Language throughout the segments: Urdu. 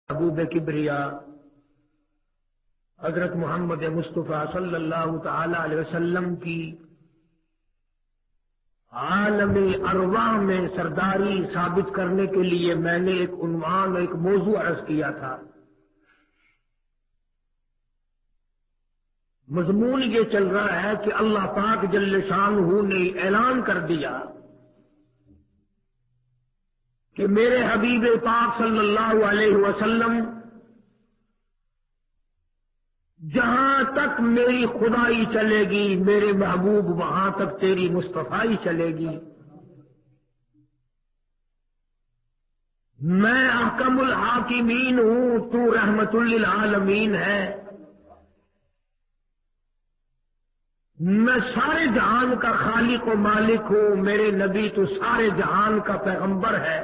محبوب کبریا حضرت محمد مصطفیٰ صلی اللہ تعالی علیہ وسلم کی عالم ارواح میں سرداری ثابت کرنے کے لیے میں نے ایک عنوان ایک موضوع عرض کیا تھا۔ مضمون یہ چل رہا ہے کہ اللہ پاک جل شانہ نے اعلان کر دیا کہ میرے حبیب پاک صلی اللہ علیہ وسلم جہاں تک میری خدائی چلے گی میرے محبوب وہاں تک تیری مصطفائی چلے گی۔ میں احکم الحاکمین ہوں، تو رحمت للعالمین ہے۔ میں سارے جہان کا خالق و مالک ہوں، میرے نبی تو سارے جہان کا پیغمبر ہے۔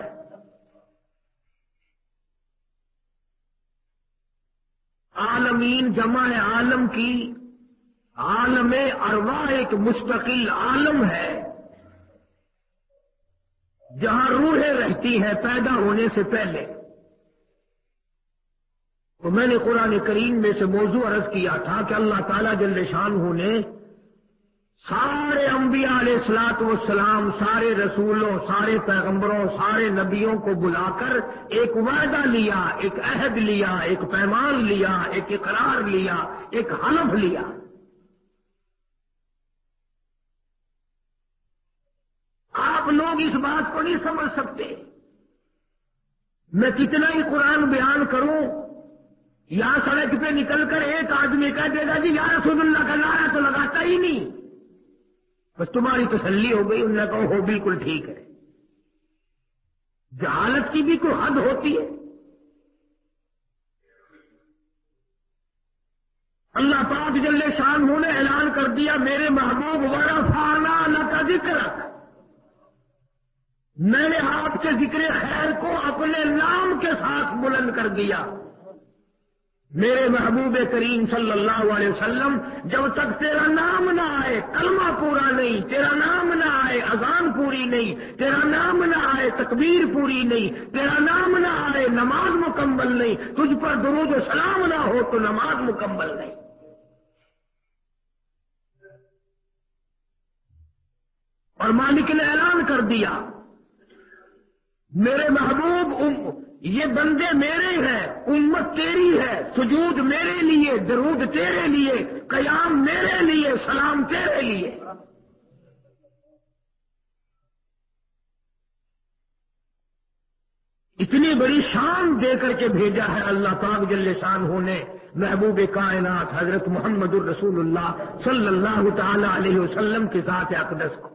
عالمین جمع عالم کی، عالم ارواح ایک مستقل عالم ہے جہاں روحیں رہتی ہیں پیدا ہونے سے پہلے۔ تو میں نے قرآن کریم میں سے موضوع عرض کیا تھا کہ اللہ تعالیٰ جل شانہ نے سارے انبیاء علیہ الصلوۃ والسلام، سارے رسولوں، سارے پیغمبروں، سارے نبیوں کو بلا کر ایک وعدہ لیا، ایک عہد لیا، ایک پیمان لیا، ایک اقرار لیا، ایک حلف لیا۔ آپ لوگ اس بات کو نہیں سمجھ سکتے، میں کتنا ہی قرآن بیان کروں، یہاں سڑک پہ نکل کر ایک آدمی کہہ دے گا جی یا رسول اللہ کا نعرہ تو لگاتا ہی نہیں، بس تمہاری تسلی ہو گئی، انہوں نے کہا ہو بالکل ٹھیک ہے۔ جہالت کی بھی کوئی حد ہوتی ہے۔ اللہ پاک جل شانہ نے اعلان کر دیا میرے محبوب ورفعنا لک ذکرک، میں نے آپ کے ذکر خیر کو اپنے نام کے ساتھ بلند کر دیا۔ میرے محبوب کریم صلی اللہ علیہ وسلم جب تک تیرا نام نہ آئے کلمہ پورا نہیں، تیرا نام نہ آئے اذان پوری نہیں، تیرا نام نہ آئے تکبیر پوری نہیں، تیرا نام نہ آئے نماز مکمل نہیں، تجھ پر درود و سلام نہ ہو تو نماز مکمل نہیں۔ اور مالک نے اعلان کر دیا میرے محبوب یہ بندے میرے ہیں، امت تیری ہے، سجود میرے لیے، درود تیرے لیے، قیام میرے لیے، سلام تیرے لیے۔ اتنی بڑی شان دے کر کے بھیجا ہے اللہ پاک جل شانہ نے محبوب کائنات حضرت محمد الرسول اللہ صلی اللہ تعالی علیہ وسلم کے ذات اقدس کو۔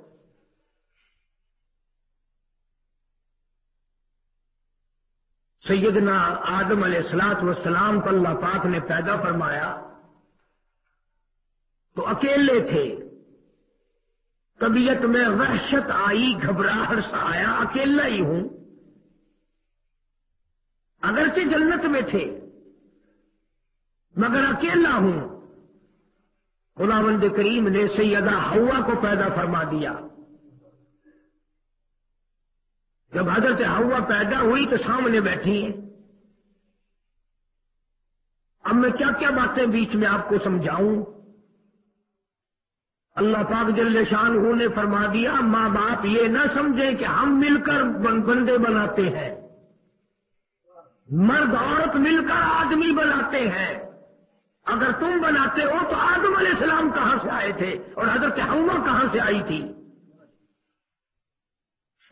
سیدنا آدم علیہ الصلوۃ والسلام کو اللہ پاک نے پیدا فرمایا تو اکیلے تھے، طبیعت میں وحشت آئی، گھبراہٹ سا آیا، اکیلا ہی ہوں، اگرچہ جنت میں تھے مگر اکیلا ہوں۔ خداوند کریم نے سیدہ حوا کو پیدا فرما دیا۔ جب حضرت حوا پیدا ہوئی تو سامنے بیٹھی ہیں۔ اب میں کیا کیا باتیں بیچ میں آپ کو سمجھاؤں۔ اللہ پاک جل شانہ نے فرما دیا ماں باپ یہ نہ سمجھیں کہ ہم مل کر بندے بناتے ہیں، مرد عورت مل کر آدمی بناتے ہیں۔ اگر تم بناتے ہو تو آدم علیہ السلام کہاں سے آئے تھے اور حضرت حوا کہاں سے آئی تھی؟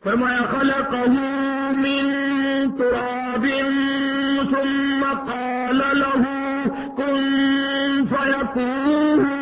فرمایا خلقہ من تراب ثم قال له كن فيكون۔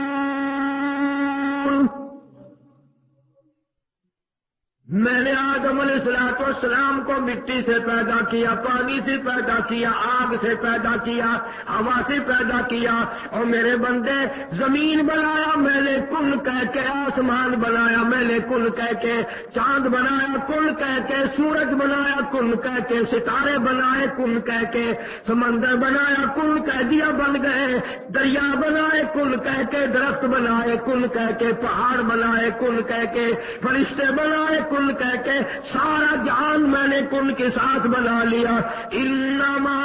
میں نے آدم علیہ الصلوۃ والسلام کو مٹی سے پیدا کیا، پانی سے پیدا کیا، آگ سے پیدا کیا، ہوا سے پیدا کیا، اور میرے بندے زمین بنایا میں نے کن کہہ کے، آسمان بنایا میں نے کن کہہ کے، چاند بنایا کن کہہ کے، سورج بنایا کن کہہ کے، ستارے بنائے کن کہہ کے، سمندر بنایا کن کہہ دیا بن گئے، دریا بنائے کن کہہ کے، درخت بنائے کن کہہ کے، پہاڑ بنائے کن کہہ کے، فرشتے بنائے کن کہہ کے، سارا جہان میں نے کن کے ساتھ بنا لیا۔ انما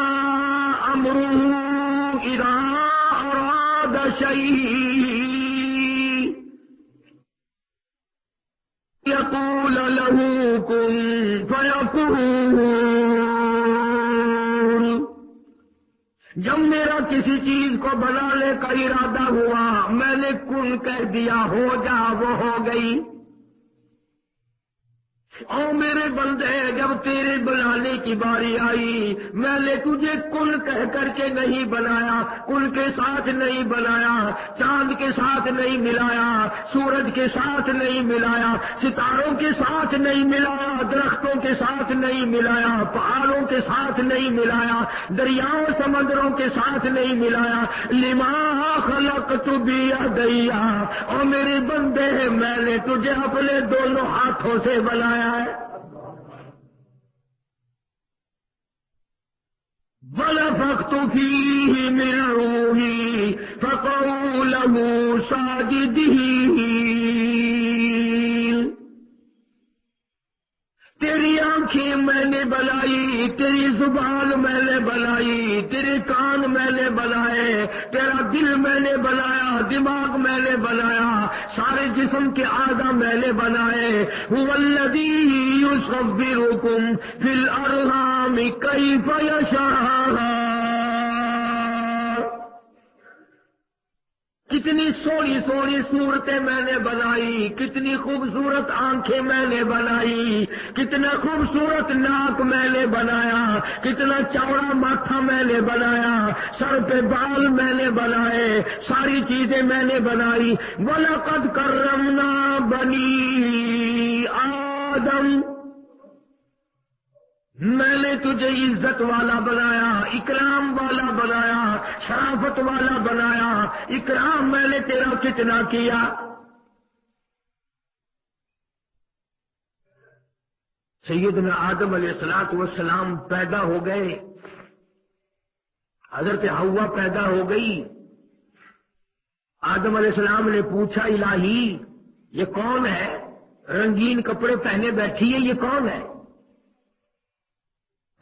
امرہ اذا اراد شیئا یقول له کن فیکون۔ جب میرا کسی چیز کو بنانے کا ارادہ ہوا میں نے کن کہہ دیا ہو جا وہ ہو گئی۔ او میرے بندے جب تیرے بنانے کی باری آئی میں نے تجھے کن کہہ کر کے نہیں بنایا، کن کے ساتھ نہیں بنایا، چاند کے ساتھ نہیں ملایا، سورج کے ساتھ نہیں ملایا، ستاروں کے ساتھ نہیں ملایا، درختوں کے ساتھ نہیں ملایا، پہاڑوں کے ساتھ نہیں ملایا، دریاؤں سمندروں کے ساتھ نہیں ملایا۔ لما خلقت بیدی، او میرے بندے میں نے تجھے اپنے دونوں ہاتھوں سے بنایا ہے۔ وَنَفَخْتُ فِيهِ مِن رُّوحِي فَقَعُوا لَهُ سَاجِدِينَ۔ تیری آنکھیں میں نے بنائی، تیری زبان میں نے بنائی، تیرے کان میں نے بنائے، تیرا دل میں نے بنایا، دماغ میں نے بنایا، سارے جسم کے اعضاء میں نے بنائے۔ هو الذی یصورکم فی الارحام کیف یشاء۔ کتنی سوڑی سوڑی صورتیں میں نے بنائی، کتنی خوبصورت آنکھیں میں نے بنائی، کتنا خوبصورت ناک میں نے بنایا، کتنا چوڑا ماتھا میں نے بنایا، سر پہ بال میں نے بنائے، ساری چیزیں میں نے بنائی۔ وَلَقَدْ كَرَّمْنَا بَنِي آدم، میں نے تجھے عزت والا بنایا، اکرام والا بنایا، شرافت والا بنایا۔ اکرام میں نے تیرا کتنا کیا۔ سیدنا آدم علیہ السلام پیدا ہو گئے، حضرت حوا پیدا ہو گئی۔ آدم علیہ السلام نے پوچھا الہی یہ کون ہے؟ رنگین کپڑے پہنے بیٹھی ہے، یہ کون ہے؟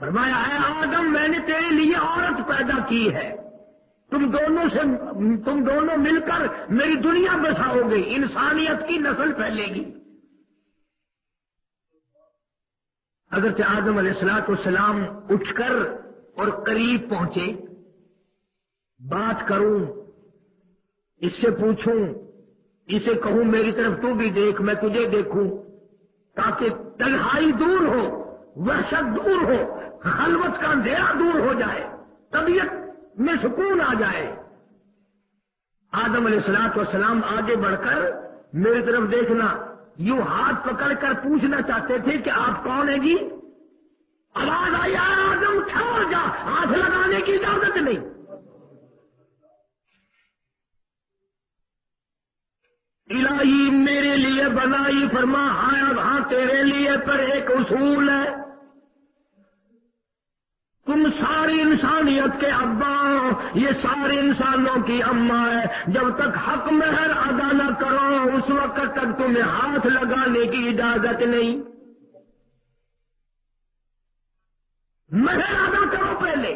فرمایا اے آدم میں نے تیرے لیے عورت پیدا کی ہے، تم دونوں مل کر میری دنیا بساؤ گے، انسانیت کی نسل پھیلے گی۔ حضرت آدم علیہ السلام اٹھ کر اور قریب پہنچے، بات کروں، اس سے پوچھوں، اسے کہوں میری طرف تو بھی دیکھ میں تجھے دیکھوں، تاکہ تنہائی دور ہو، وحشت دور ہو، خلوت کا اندھیرا دور ہو جائے، طبیعت میں سکون آ جائے۔ آدم علیہ السلام آگے بڑھ کر میری طرف دیکھنا، یوں ہاتھ پکڑ کر پوچھنا چاہتے تھے کہ آپ کون ہیں جی؟ آواز آئی آدم چھوڑ جا، ہاتھ لگانے کی اجازت نہیں۔ الہی میرے لیے بنائی، فرما ہاں تیرے لیے پر ایک اصول ہے، تم ساری انسانیت کے ابا ہو، یہ سارے انسانوں کی اماں ہے، جب تک حق مہر ادا نہ کرو اس وقت تک تمہیں ہاتھ لگانے کی اجازت نہیں۔ مہر ادا کرو پہلے۔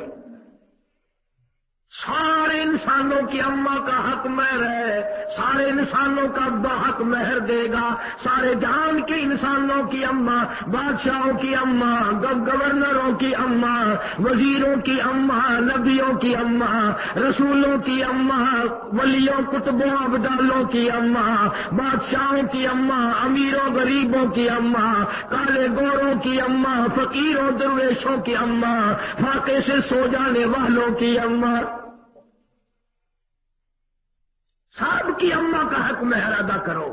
سارے انسانوں کی اماں کا حق مہر ہے، سارے انسانوں کا ابا حق مہر دے گا، سارے جہان کے انسانوں کی اماں، بادشاہوں کی اماں، گورنروں کی اماں، وزیروں کی اماں، نبیوں کی اماں، رسولوں کی اماں، ولیوں کتبوں ابدالوں کی اماں، بادشاہوں کی اماں، امیروں غریبوں کی اماں، کالے گوروں کی اماں، فقیروں درویشوں کی اماں، فاقے سے سو جانے والوں کی اماں، سب کی اماں کا حق مہر ادا کرو۔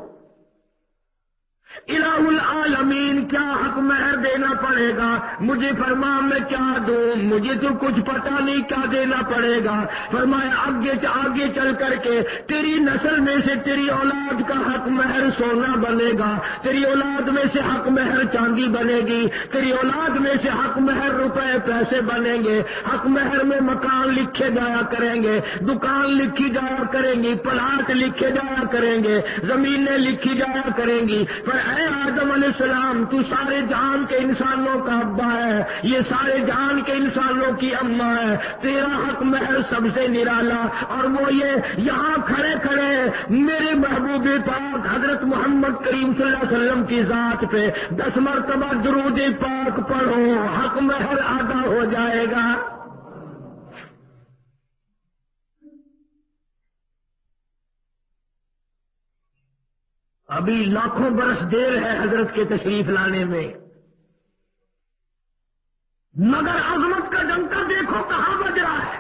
الہ العالمین کیا حق مہر دینا پڑے گا؟ مجھے فرما میں کیا دوں؟ مجھے تو کچھ پتا نہیں کیا دینا پڑے گا۔ فرمایا آگے چل کر کے تیری نسل میں سے تیری اولاد کا حق مہر سونا بنے گا، تیری اولاد میں سے حق مہر چاندی بنے گی، تیری اولاد میں سے حق مہر روپے پیسے بنیں گے، حق مہر میں مکان لکھے جایا کریں گے، دکان لکھی جایا کریں گی، پلاٹ لکھے جایا کریں گے، زمینیں لکھی جایا کریں گی۔ پر اے آدم علیہ السلام تو سارے جہان کے انسانوں کا ابا ہے، یہ سارے جہان کے انسانوں کی اماں ہے، تیرا حق مہر سب سے نرالا، اور وہ یہ یہاں کھڑے کھڑے میرے محبوب پاک حضرت محمد کریم صلی اللہ علیہ وسلم کی ذات پہ 10 مرتبہ درود پاک پڑھو، حق مہر ادا ہو جائے گا۔ ابھی لاکھوں برس دیر ہے حضرت کے تشریف لانے میں، مگر عظمت کا ڈنکا دیکھو کہاں بج رہا ہے۔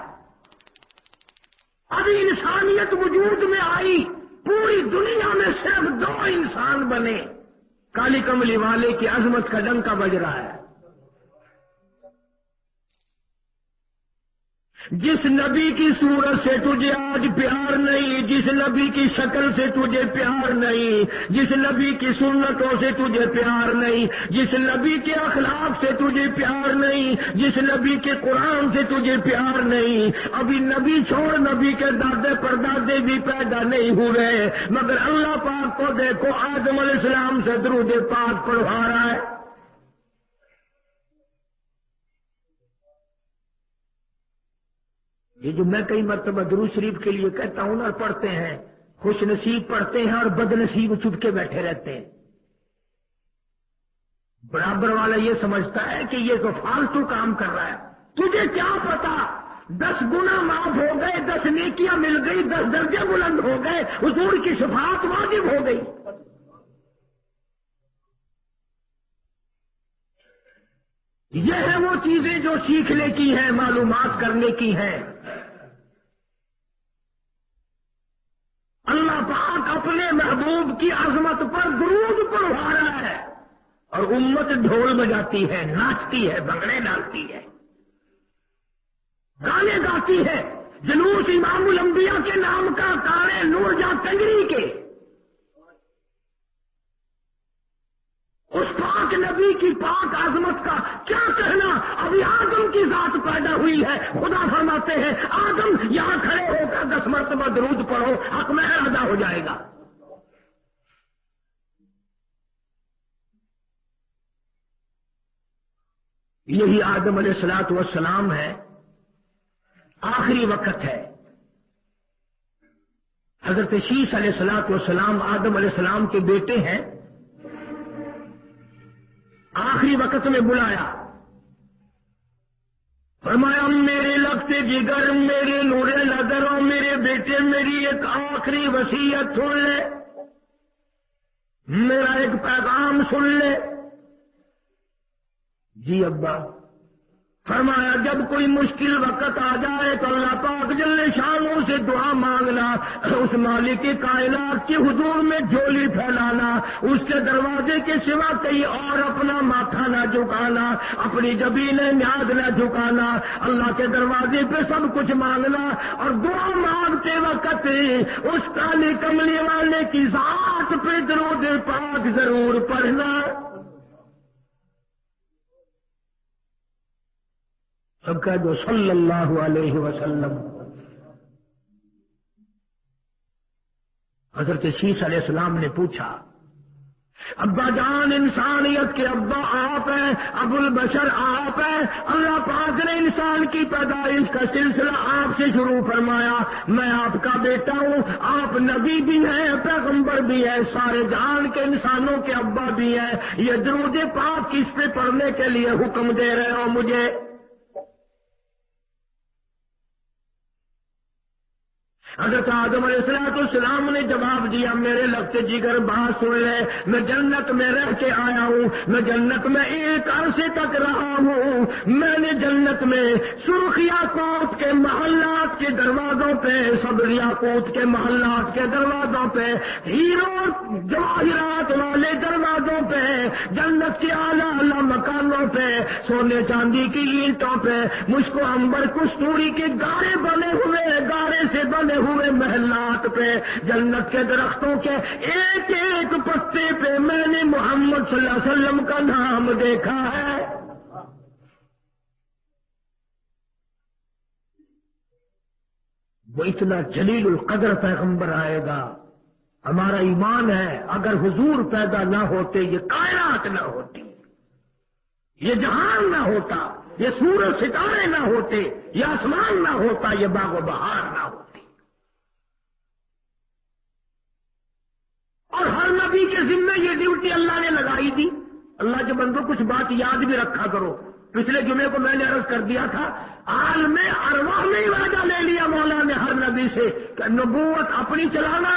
ابھی انسانیت وجود میں آئی، پوری دنیا میں صرف 2 انسان بنے، کالی کملی والے کی عظمت کا ڈنکا بج رہا ہے۔ جس نبی کی صورت سے تجھے آج پیار نہیں، جس نبی کی شکل سے تجھے پیار نہیں، جس نبی کی سنتوں سے تجھے پیار نہیں، جس نبی کے اخلاق سے تجھے پیار نہیں، جس نبی کے قرآن سے تجھے پیار نہیں، ابھی نبی چھوڑ نبی کے دادے پردادے بھی پیدا نہیں ہوئے، مگر اللہ پاک کو دیکھو آدم علیہ السلام سے درود پاک پڑھوا رہا ہے۔ یہ جو میں کئی مرتبہ درود شریف کے لیے کہتا ہوں اور پڑھتے ہیں، خوش نصیب پڑھتے ہیں اور بد نصیب چپ کے بیٹھے رہتے ہیں۔ برابر والا یہ سمجھتا ہے کہ یہ تو فالتو کام کر رہا ہے، تجھے کیا پتا 10 گنا معاف ہو گئے، 10 نیکیاں مل گئی، 10 درجے بلند ہو گئے، حضور کی شفاعت واجب ہو گئی۔ یہ ہے وہ چیزیں جو سیکھنے کی ہیں، معلومات کرنے کی ہیں۔ اللہ پاک اپنے محبوب کی عظمت پر درود پڑھوا رہا ہے اور امت ڈھول بجاتی ہے، ناچتی ہے، بھنگڑے ڈالتی ہے، گانے گاتی ہے۔ جلوس امام الانبیاء کے نام کا کارے نور جا کنگری کے، اس پاک نبی کی پاک عظمت کا کیا کہنا۔ ابھی آدم کی ذات پیدا ہوئی ہے، خدا فرماتے ہیں آدم یہاں کھڑے ہو کر 10 مرتبہ درود پڑھو، حق مہر ادا ہو جائے گا۔ یہی آدم علیہ الصلوۃ والسلام ہے، آخری وقت ہے۔ حضرت شیس علیہ الصلوۃ والسلام آدم علیہ السلام کے بیٹے ہیں، آخری وقت میں بلایا، فرمایا میرے لگتے جگر، میرے نور نظر اور میرے بیٹے میری ایک آخری وصیت سن لے، میرا ایک پیغام سن لے۔ جی ابا۔ فرمایا جب کوئی مشکل وقت آ جائے تو اللہ پاک جل شانوں سے دعا مانگنا، اس مالک کی کائنات کے حضور میں جھولی پھیلانا، اس کے دروازے کے سوا کہیں اور اپنا ماتھا نہ جھکانا، اپنی جبین نیاز نہ جھکانا، اللہ کے دروازے پہ سب کچھ مانگنا، اور دعا مانگتے وقت اس کالی کملی والے کی ذات پہ درود پاک ضرور پڑھنا۔ سب کہہ دو صلی اللہ علیہ وسلم۔ حضرت شیس علیہ السلام نے پوچھا ابا جان انسانیت کے ابا آپ ہیں، ابو البشر آپ ہیں، اللہ پاک نے انسان کی پیدائش کا سلسلہ آپ سے شروع فرمایا، میں آپ کا بیٹا ہوں، آپ نبی بھی ہیں، پیغمبر بھی ہیں، سارے جہان کے انسانوں کے ابا بھی ہیں، یہ درود پاک کس پہ پڑھنے کے لیے حکم دے رہے ہو مجھے؟ حضرت آدم علیہ السلام نے جواب دیا میرے لگتے جگر بات سن لے، میں جنت میں رہ کے آیا ہوں، میں جنت میں ایک عرصے تک رہا ہوں، میں نے جنت میں سرخ یاقوت کے محلات کے دروازوں پہ، سبز یاقوت کے محلات کے دروازوں پہ، ہیروں جواہرات والے دروازوں پہ، جنت کے اعلیٰ اعلیٰ مکانوں پہ، سونے چاندی کی اینٹوں پہ، مجھ کو عنبر کستوری کے گارے بنے ہوئے، گارے سے بنے ہوئے محلات پہ، جنت کے درختوں کے ایک ایک پتے پہ میں نے محمد صلی اللہ علیہ وسلم کا نام دیکھا ہے۔ وہ اتنا جلیل القدر پیغمبر آئے گا، ہمارا ایمان ہے اگر حضور پیدا نہ ہوتے یہ کائنات نہ ہوتی، یہ جہان نہ ہوتا، یہ سورج ستارے نہ ہوتے، یہ آسمان نہ ہوتا، یہ باغ و بہار نہ ہوتی۔ اور ہر نبی کے ذمے یہ ڈیوٹی اللہ نے لگائی تھی۔ اللہ کے بندوں کچھ بات یاد بھی رکھا کرو، پچھلے جمعے کو میں نے عرض کر دیا تھا، عالم ارواح میں وعدہ لے لیا مولا نے ہر نبی سے کہ نبوت اپنی چلانا،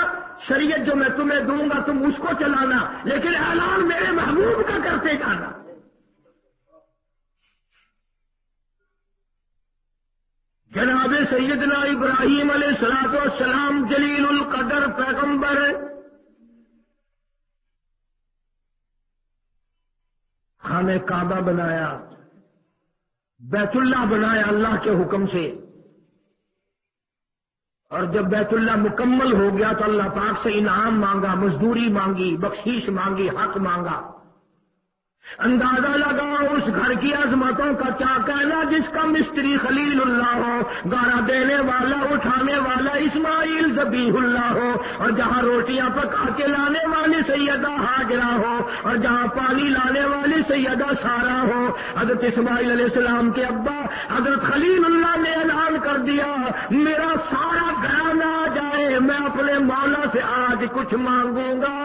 شریعت جو میں تمہیں دوں گا تم اس کو چلانا، لیکن اعلان میرے محبوب کا کرتے جانا۔ جناب سیدنا ابراہیم علیہ الصلوۃ والسلام جلیل القدر پیغمبر، خانہ کعبہ بنایا، بیت اللہ بنایا اللہ کے حکم سے، اور جب بیت اللہ مکمل ہو گیا تو اللہ پاک سے انعام مانگا، مزدوری مانگی، بخشش مانگی، حق مانگا۔ اندازہ لگاؤ اس گھر کی عظمتوں کا کیا کہنا جس کا مستری خلیل اللہ ہو، گارا دینے والا اٹھانے والا اسماعیل ذبیح اللہ ہو، اور جہاں روٹیاں پکا کے لانے والی سیدہ ہاجرہ ہو، اور جہاں پانی لانے والی سیدہ سارہ ہو۔ حضرت اسماعیل علیہ السلام کے ابا حضرت خلیل اللہ نے اعلان کر دیا، میرا سارا گھرانہ آ جائے، میں اپنے مولا سے آج کچھ مانگوں گا۔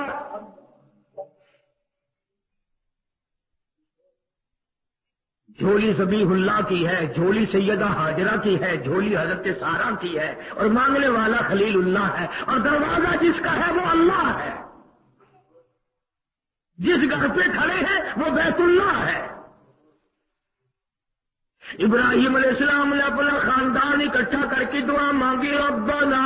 جھولی ذبیح اللہ کی ہے، جھولی سیدہ ہاجرہ کی ہے، جھولی حضرت سارہ کی ہے، اور مانگنے والا خلیل اللہ ہے، اور دروازہ جس کا ہے وہ اللہ ہے۔ جس گھر پہ کھڑے ہیں وہ بیت اللہ ہے۔ ابراہیم علیہ السلام نے اپنا خاندان اکٹھا کر کے دعا مانگی، ربنا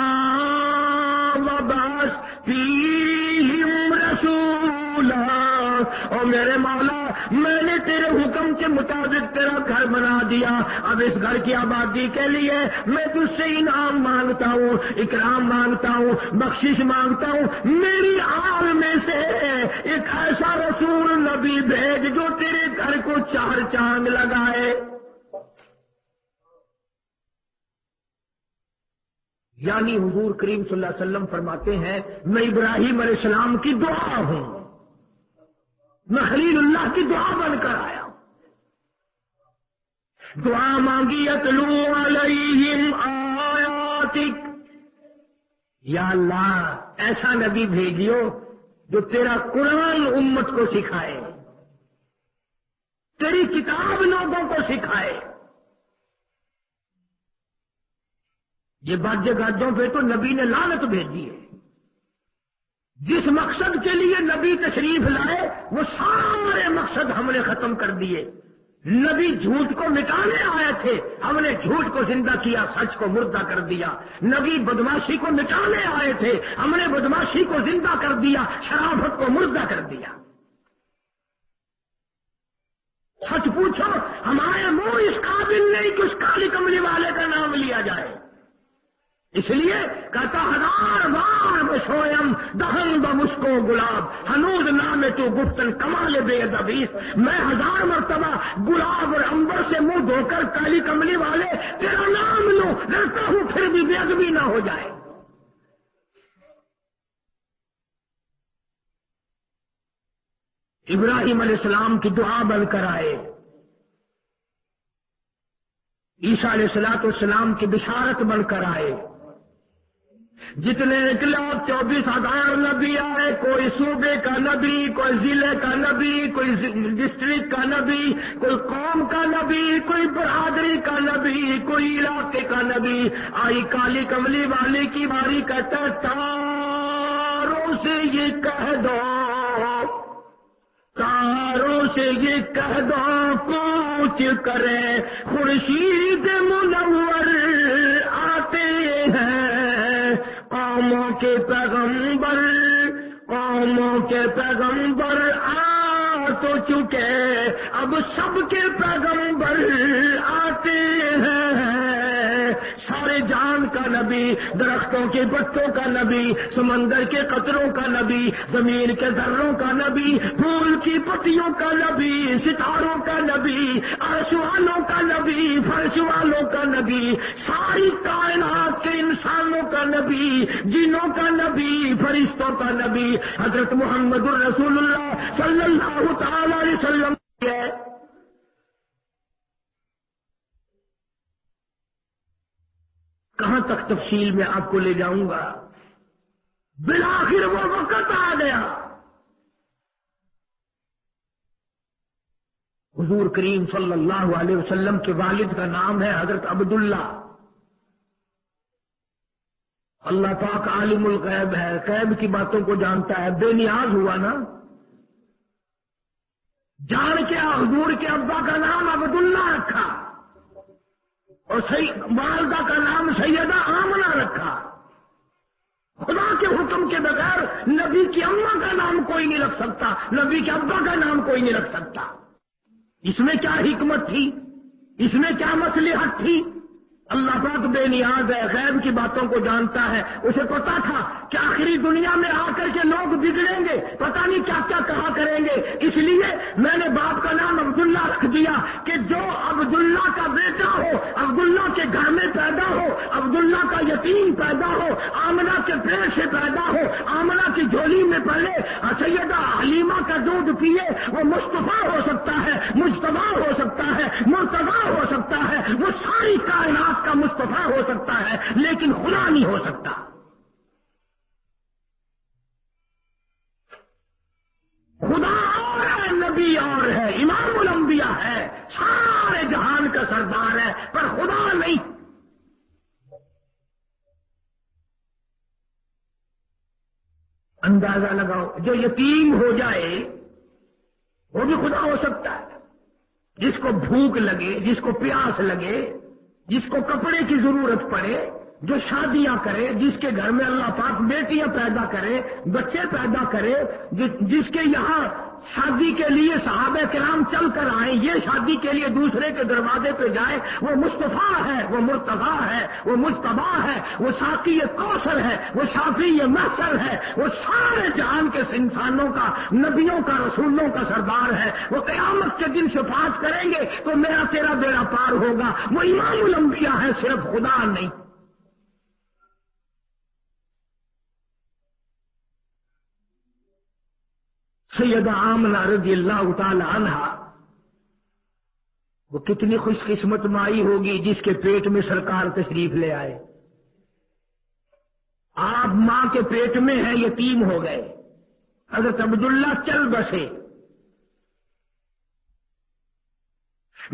وبعث فیہم رسولا، اور میرے مولا میں نے تیرے حکم کے مطابق تیرا گھر بنا دیا، اب اس گھر کی آبادی کے لیے میں تجھ سے انعام مانگتا ہوں، اکرام مانگتا ہوں، بخشش مانگتا ہوں، میری آل میں سے ایک ایسا رسول نبی بھیج جو تیرے گھر کو چار چاند لگائے۔ یعنی حضور کریم صلی اللہ علیہ وسلم فرماتے ہیں میں ابراہیم علیہ السلام کی دعا ہوں، میں خلیل اللہ کی دعا بن کر آیا ہوں۔ دعا مانگی یتلو علیہم آیاتک، یا اللہ ایسا نبی بھیجیو جو تیرا قرآن امت کو سکھائے، تیری کتاب لوگوں کو سکھائے۔ یہ بات جگہوں پہ تو نبی نے لعنت بھیجی ہے۔ جس مقصد کے لیے نبی تشریف لائے وہ سارے مقصد ہم نے ختم کر دیے۔ نبی جھوٹ کو مٹانے آئے تھے، ہم نے جھوٹ کو زندہ کیا، سچ کو مردہ کر دیا۔ نبی بدماشی کو مٹانے آئے تھے، ہم نے بدماشی کو زندہ کر دیا، شرافت کو مردہ کر دیا۔ سچ پوچھو ہمارے منہ اس قابل نہیں کہ اس کالی کملی والے کا نام لیا جائے، اس لیے کہتا ہزار بار بشویم دہن بمسکو گلاب ہنوز نام تو گفتن کمال بے ادبیس، میں ہزار مرتبہ گلاب اور عنبر سے منہ دھو کر کالی کملی والے تیرا نام لوں، ڈرتا ہوں پھر بھی بے ادبی نہ ہو جائے۔ ابراہیم علیہ السلام کی دعا بن کر آئے، عیسیٰ علیہ السلام کی بشارت بن کر آئے۔ جتنے 1,24,000 نبی آئے، کوئی صوبے کا نبی، کوئی ضلع کا نبی، کوئی ڈسٹرکٹ کا نبی، کوئی قوم کا نبی، کوئی برادری کا نبی، کوئی علاقے کا نبی، آئی کالی کملی والی کی باری کہتا تاروں سے یہ کہہ دو، تاروں سے یہ کہہ دو کوچ کرے خورشید منور آتے ہیں، قوموں کے پیغمبر، قوموں کے پیغمبر آ تو چکے، اب سب کے پیغمبر آتے ہیں، سارے جان کا نبی، درختوں کے پتوں کا نبی، سمندر کے قطروں کا نبی، زمین کے ذروں کا نبی، پھول کی پتیوں کا نبی، ستاروں کا نبی، عرش والوں کا نبی، فرش والوں کا نبی، ساری کائنات کے انسانوں کا نبی، جنوں کا نبی، فرشتوں کا نبی حضرت محمد الرسول اللہ صلی اللہ تعالی علیہ وسلم ہے۔ کہاں تک تفصیل میں آپ کو لے جاؤں گا؟ بالآخر وہ وقت آ گیا، حضور کریم صلی اللہ علیہ وسلم کے والد کا نام ہے حضرت عبداللہ۔ اللہ پاک عالم الغیب ہے، غیب کی باتوں کو جانتا ہے، بے نیاز ہوا نا، جان کے حضور کے ابا کا نام عبداللہ رکھا اور والدہ کا نام سیدہ آمنہ رکھا۔ خدا کے حکم کے بغیر نبی کی اماں کا نام کوئی نہیں رکھ سکتا، نبی کے ابا کا نام کوئی نہیں رکھ سکتا۔ اس میں کیا حکمت تھی؟ اس میں کیا مصلحت تھی؟ اللہ پاک بے نیاز ہے، غیب کی باتوں کو جانتا ہے۔ اسے پتا تھا کہ آخری دنیا میں آ کر کے لوگ بگڑیں گے، پتہ نہیں کیا کیا کہا کریں گے، اس لیے میں نے باپ کا نام عبداللہ رکھ دیا کہ جو عبداللہ کا بیٹا ہو، عبداللہ کے گھر میں پیدا ہو، عبداللہ کا یتیم پیدا ہو، آمنہ کے پیٹ سے پیدا ہو، آمنہ کی جھولی میں پلے، سیدہ حلیمہ کا دودھ پیے، وہ مصطفیٰ ہو سکتا ہے، مجتبیٰ ہو سکتا ہے، مرتضیٰ ہو سکتا ہے، وہ ساری کائنات کا مصطفیٰ ہو سکتا ہے، لیکن خدا نہیں ہو سکتا۔ خدا اور ہے، نبی اور ہے، امام الانبیاء ہے، سارے جہان کا سردار ہے، پر خدا نہیں۔ اندازہ لگاؤ، جو یتیم ہو جائے وہ بھی خدا ہو سکتا ہے، جس کو بھوک لگے، جس کو پیاس لگے، جس کو کپڑے کی ضرورت پڑے، جو شادیاں کرے، جس کے گھر میں اللہ پاک بیٹیاں پیدا کرے، بچے پیدا کرے، جس کے یہاں شادی کے لیے صحابہ کرام چل کر آئے، یہ شادی کے لیے دوسرے کے دروازے پہ جائے، وہ مصطفیٰ ہے، وہ مرتضیٰ ہے، وہ مجتبیٰ ہے، وہ ساقی کوثر ہے، وہ شافی محشر ہے، وہ سارے جہان کے انسانوں کا، نبیوں کا، رسولوں کا سردار ہے۔ وہ قیامت کے دن شفاعت کریں گے تو میرا تیرا بیڑا پار ہوگا۔ وہ امام الانبیاء ہے، صرف خدا نہیں۔ سیدہ آمنہ رضی اللہ تعالی عنہا، وہ کتنی خوش قسمت مائی ہوگی جس کے پیٹ میں سرکار تشریف لے آئے۔ آپ ماں کے پیٹ میں ہیں، یتیم ہو گئے، حضرت عبداللہ چل بسے،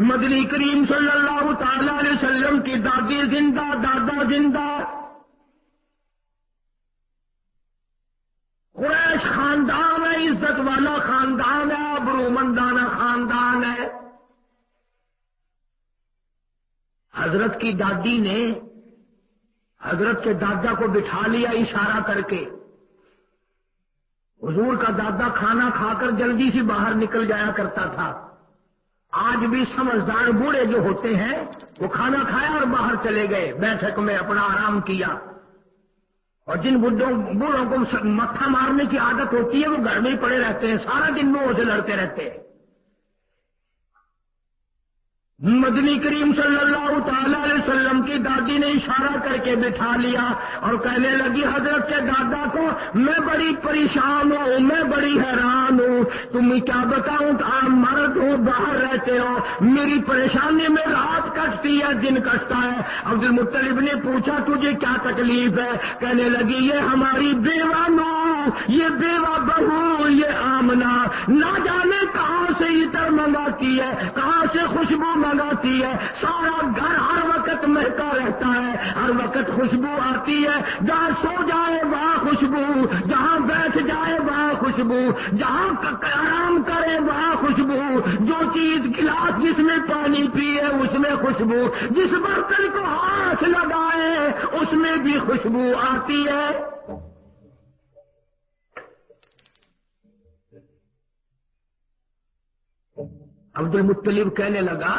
مدنی کریم صلی اللہ تعالی علیہ وسلم کی دادی زندہ، دادا زندہ، قریش خاندان ہے، عزت والا خاندان ہے، برومندانہ خاندان ہے۔ حضرت کی دادی نے حضرت کے دادا کو بٹھا لیا اشارہ کر کے۔ حضور کا دادا کھانا کھا کر جلدی سے باہر نکل جایا کرتا تھا۔ آج بھی سمجھدار بوڑھے جو ہوتے ہیں وہ کھانا کھایا اور باہر چلے گئے، بیٹھک میں اپنا آرام کیا، اور جن بوڑھوں کو متھا مارنے کی عادت ہوتی ہے وہ گھر میں ہی پڑے رہتے ہیں، سارا دن منہ سے لڑتے رہتے ہیں۔ مدنی کریم صلی اللہ تعالی علیہ وسلم کی دادی نے اشارہ کر کے بٹھا لیا اور کہنے لگی حضرت کے دادا کو، میں بڑی پریشان ہوں، میں بڑی حیران ہوں، تمہیں کیا بتاؤں کہ آپ مرد ہو، باہر رہتے ہو، میری پریشانی میں رات کٹتی ہے، دن کٹتا ہے۔ عبد المطلب نے پوچھا تجھے کیا تکلیف ہے؟ کہنے لگی یہ ہماری بیوہ نو، یہ بیوہ بہو، یہ آمنہ نہ جانے کہاں سے عطر منگاتی ہے، کہاں سے خوشبو منگاتی ہے، سارا گھر ہر وقت مہکا رہتا ہے، ہر وقت خوشبو آتی ہے، جہاں سو جائے وہاں خوشبو، جہاں بیٹھ جائے وہاں خوشبو، جہاں آرام کرے وہاں خوشبو، جو چیز گلاس جس میں پانی پیے اس میں خوشبو، جس برتن کو ہاتھ لگائے اس میں بھی خوشبو آتی ہے۔ عبد المطلب کہنے لگا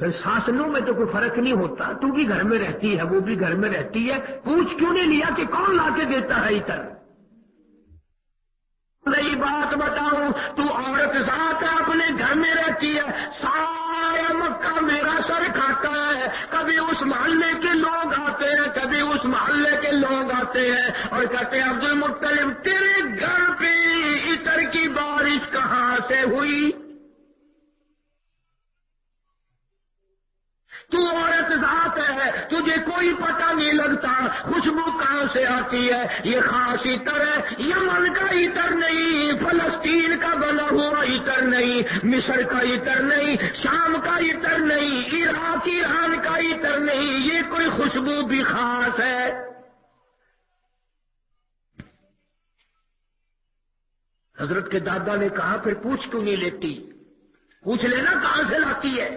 پھر ساسنوں میں تو کوئی فرق نہیں ہوتا، تو بھی گھر میں رہتی ہے، وہ بھی گھر میں رہتی ہے، پوچھ کیوں نہیں لیا کہ کون لا کے دیتا ہے عطر؟ نئی بات بتاؤں، تو عورت ذات اپنے گھر میں رہتی ہے، سارا مکہ میرا سر کھاتا ہے، کبھی اس محلے کے لوگ آتے ہیں، کبھی اس محلے کے لوگ آتے ہیں اور کہتے ہیں عبد المطلب تیرے گھر پہ عطر کی بارش کہاں سے ہوئی؟ تو عورت ذات ہے، تجھے کوئی پتہ نہیں لگتا خوشبو کہاں سے آتی ہے، یہ خاص عطر ہے، یمن کا عطر نہیں، فلسطین کا بنا ہوا عطر نہیں، مصر کا عطر نہیں، شام کا عطر نہیں، عراق ایران کا عطر نہیں، یہ کوئی خوشبو بھی خاص ہے۔ حضرت کے دادا نے کہا پھر پوچھ کیوں نہیں لیتی؟ پوچھ لینا کہاں سے لاتی ہے؟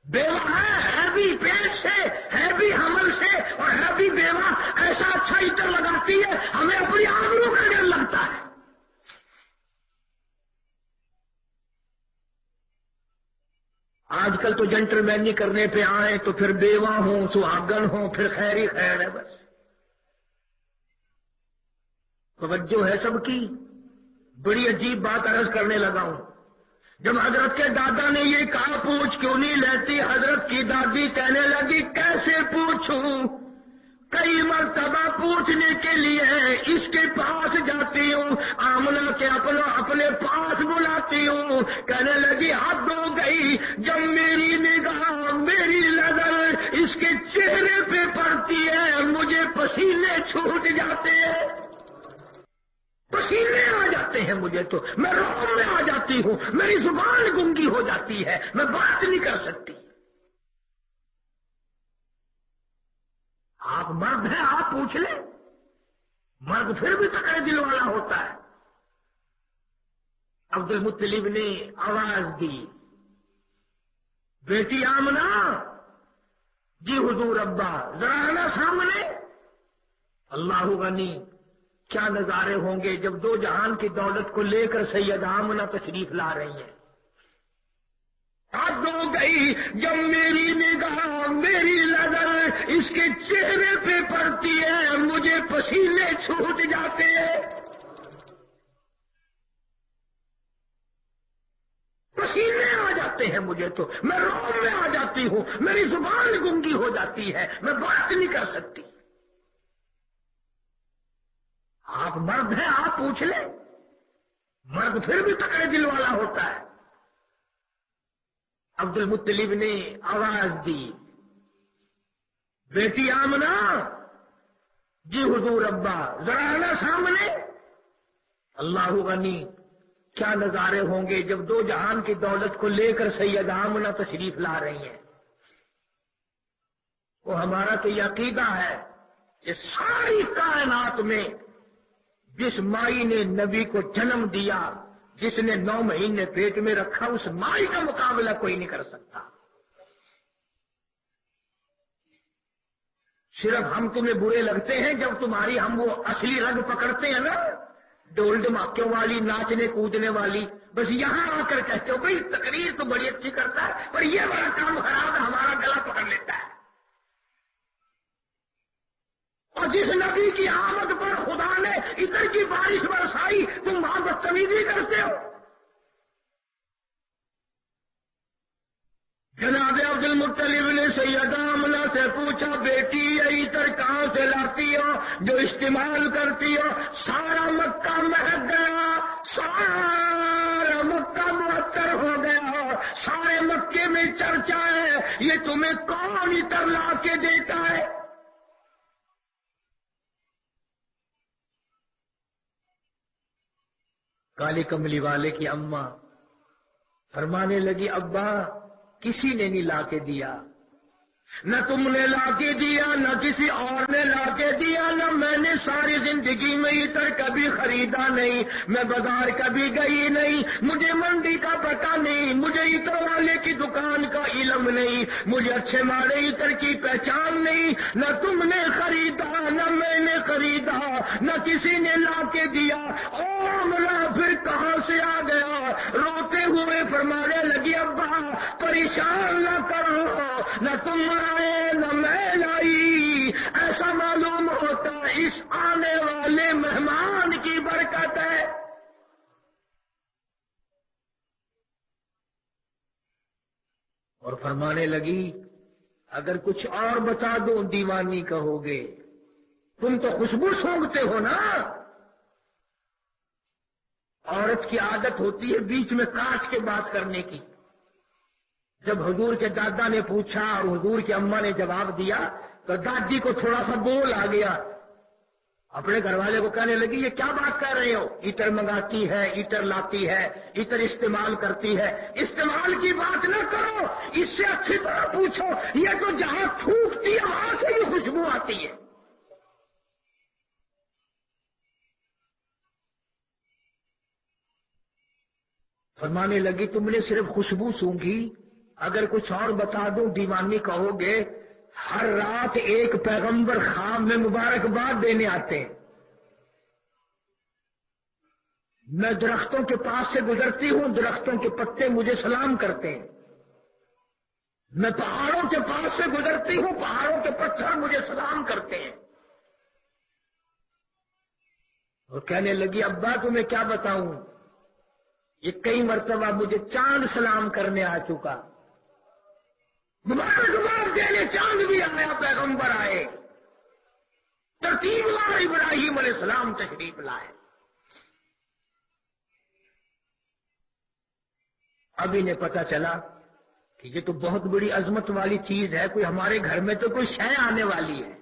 بیوہ ہے بھی پیٹ سے، ہے بھی حمل سے، اور ہے بھی بیوہ، ایسا اچھا عطر لگاتی ہے ہمیں اپنی آبرو کا ڈر لگتا ہے۔ آج کل تو جنٹلمینی کرنے پہ آئے تو پھر بیوہ ہوں، سہاگن ہوں، پھر خیر ہی خیر ہے بس۔ توجہ ہے سب کی؟ بڑی عجیب بات عرض کرنے لگا ہوں۔ جب حضرت کے دادا نے یہ کہا پوچھ کیوں نہیں لیتی، حضرت کی دادی کہنے لگی کیسے پوچھوں؟ کئی مرتبہ پوچھنے کے لیے اس کے پاس جاتی ہوں، آمنہ کے اپنے پاس بلاتی ہوں، کہنے لگی حد ہو گئی، جب میری نگاہ میری نظر اس کے چہرے پہ پڑتی ہے مجھے پسینے چھوٹ جاتے ہیں، پسینے آ جاتے ہیں مجھے، تو میں روم میں آ جاتی ہوں، میری زبان گنگی ہو جاتی ہے، میں بات نہیں کر سکتی۔ آپ مرد ہیں، آپ پوچھ لیں، مرد پھر بھی تکڑے دل والا ہوتا ہے۔ عبد المطلب نے آواز دی، بیٹی آمنہ، جی حضور ابا، ذرا آنا سامنے۔ اللہ غنی، کیا نظارے ہوں گے جب دو جہان کی دولت کو لے کر سیدہ آمنہ تشریف لا رہی ہیں۔ حد ہو گئی جب میری نگاہ میری نظر اس کے چہرے پہ پڑتی ہے مجھے پسینے چھوٹ جاتے ہیں، پسینے آ جاتے ہیں مجھے، تو میں روم میں آ جاتی ہوں، میری زبان گنگی ہو جاتی ہے، میں بات نہیں کر سکتی۔ آپ مرد ہیں، آپ پوچھ لیں، مرد پھر بھی تکڑے دل والا ہوتا ہے۔ عبد المطلب نے آواز دی، بیٹی آمنہ، جی حضور ابا، ذرا آنا سامنے۔ اللہ غنی، کیا نظارے ہوں گے جب دو جہان کی دولت کو لے کر سیدہ آمنہ تشریف لا رہی ہیں۔ وہ ہمارا تو یہ عقیدہ ہے کہ ساری کائنات میں جس مائی نے نبی کو جنم دیا، جس نے 9 مہینے پیٹ میں رکھا، اس مائی کا مقابلہ کوئی نہیں کر سکتا۔ صرف ہم تمہیں برے لگتے ہیں جب تمہاری ہم وہ اصلی رگ پکڑتے ہیں نا، ڈول ڈماکیوں والی، ناچنے کودنے والی، بس یہاں آ کر کہتے ہو بھائی تقریر تو بڑی اچھی کرتا ہے پر یہ بڑا کام خراب ہے، ہمارا گلا پکڑ لیتا ہے۔ اور جس نبی کی آمد پر خدا نے عطر کی بارش برسائی تم وہاں بدتمیزی کرتے ہو۔ جناب عبد المطلب نے سیدہ آمنہ سے پوچھا، بیٹی یہ عطر کہاں سے لاتی ہو جو استعمال کرتی ہو؟ سارا مکہ مہک گیا، سارا مکہ معطر ہو گیا، سارے مکے میں چرچا ہے، یہ تمہیں کون عطر لا کے دیتا ہے؟ کالی کملی والے کی اماں فرمانے لگی، ابا کسی نے نہیں لا کے دیا، نہ تم نے لا کے دیا، نہ کسی اور نے لا کے دیا، نہ میں نے ساری زندگی میں عطر کبھی خریدا نہیں، میں بازار کبھی گئی نہیں، مجھے منڈی کا پتہ نہیں، مجھے عطر والے کی دکان کا علم نہیں، مجھے اچھے مارے عطر کی پہچان نہیں، نہ تم نے خریدا نہ میں نے خریدا نہ کسی نے لا کے دیا، اور ملا پھر کہاں سے آ گیا؟ روتے ہوئے فرمانے لگی ابا پریشان نہ کرو، نہ تم آئے نہ میں لائی، ایسا معلوم ہوتا اس آنے والے مہمان کی برکت ہے۔ اور فرمانے لگی اگر کچھ اور بتا دو دیوانی کہو گے، تم تو خوشبو سونگھتے ہو نا۔ عورت کی عادت ہوتی ہے بیچ میں کاٹ کے بات کرنے کی۔ جب حضور کے دادا نے پوچھا اور حضور کی اماں نے جواب دیا تو دادی کو تھوڑا سا بول آ گیا، اپنے گھر والے کو کہنے لگی یہ کیا بات کر رہے ہو؟ ایٹر منگاتی ہے، ایٹر لاتی ہے، ایٹر استعمال کرتی ہے۔ استعمال کی بات نہ کرو، اس سے اچھی طرح پوچھو یہ تو جہاں تھوکتی ہے وہاں سے ہی خوشبو آتی ہے۔ فرمانے لگی تم نے صرف خوشبو سونگھی، اگر کچھ اور بتا دوں دیوانی کہو گے۔ ہر رات ایک پیغمبر خواب میں مبارکباد دینے آتے ہیں، میں درختوں کے پاس سے گزرتی ہوں، درختوں کے پتے مجھے سلام کرتے ہیں، میں پہاڑوں کے پاس سے گزرتی ہوں، پہاڑوں کے پتھر مجھے سلام کرتے ہیں۔ اور کہنے لگی ابا تمہیں کیا بتاؤں، یہ کئی مرتبہ مجھے چاند سلام کرنے آ چکا، مبارکباد دینے چاند بھی آیا، پیغمبر آئے، ترتیب لائے، ابراہیم علیہ السلام تشریف لائے۔ اب انہیں پتا چلا کہ یہ تو بہت بڑی عظمت والی چیز ہے، کوئی ہمارے گھر میں تو کوئی شے آنے والی ہے،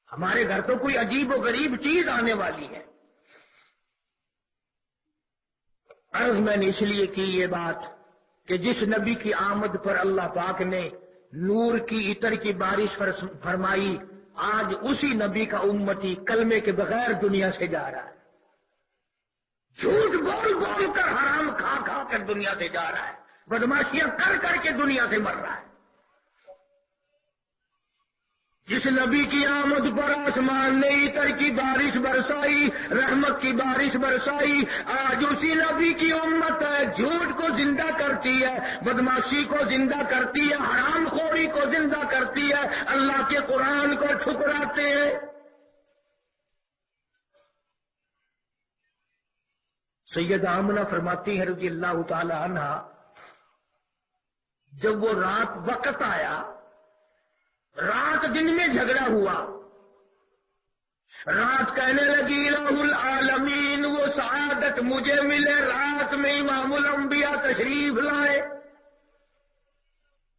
ہمارے گھر تو کوئی عجیب و غریب چیز آنے والی ہے۔ عرض میں نے اس لیے کی یہ بات کہ جس نبی کی آمد پر اللہ پاک نے نور کی عطر کی بارش فرمائی، آج اسی نبی کا امتی کلمے کے بغیر دنیا سے جا رہا ہے، جھوٹ بول بول کر حرام کھا کھا کر دنیا سے جا رہا ہے، بدماشیاں کر کر کے دنیا سے مر رہا ہے۔ جس نبی کی آمد پر آسمان نے عطر کی بارش برسائی، رحمت کی بارش برسائی، آج اسی نبی کی امت ہے، جھوٹ کو زندہ کرتی ہے، بدماشی کو زندہ کرتی ہے، حرام خوری کو زندہ کرتی ہے، اللہ کے قرآن کو ٹھکراتے ہیں۔ سیدہ آمنہ فرماتی ہے رضی اللہ تعالی عنہ، جب وہ رات وقت آیا، رات دن میں جھگڑا ہوا، رات کہنے لگی الہ العالمین وہ سعادت مجھے ملے، رات میں امام الانبیاء تشریف لائے،